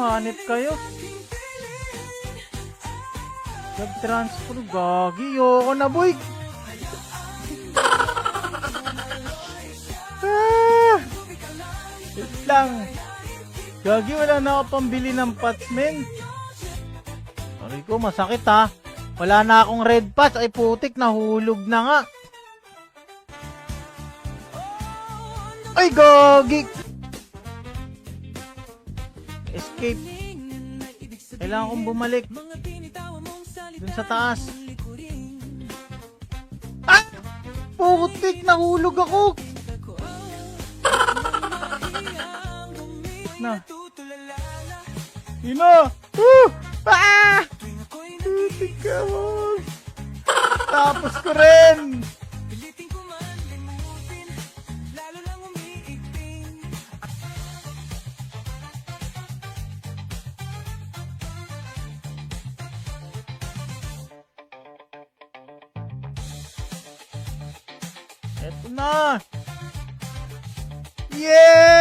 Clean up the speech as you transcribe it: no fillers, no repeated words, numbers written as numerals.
hanip kayo. Nag-transfer, gagi. Yoko na, boy. Wait lang. Gagi, wala na ako pambili ng pots, men. Sorry ko, masakit ha. Wala na akong red pots. Ay putik, nahulog na nga. Ay, gagi. Escape. Kailangan kong bumalik. Dun sa taas. Ah! Putik, nahulog ako. Na. Ina! Ah! Putik ka mo. Tapos ko rin. Eto na. Yeah!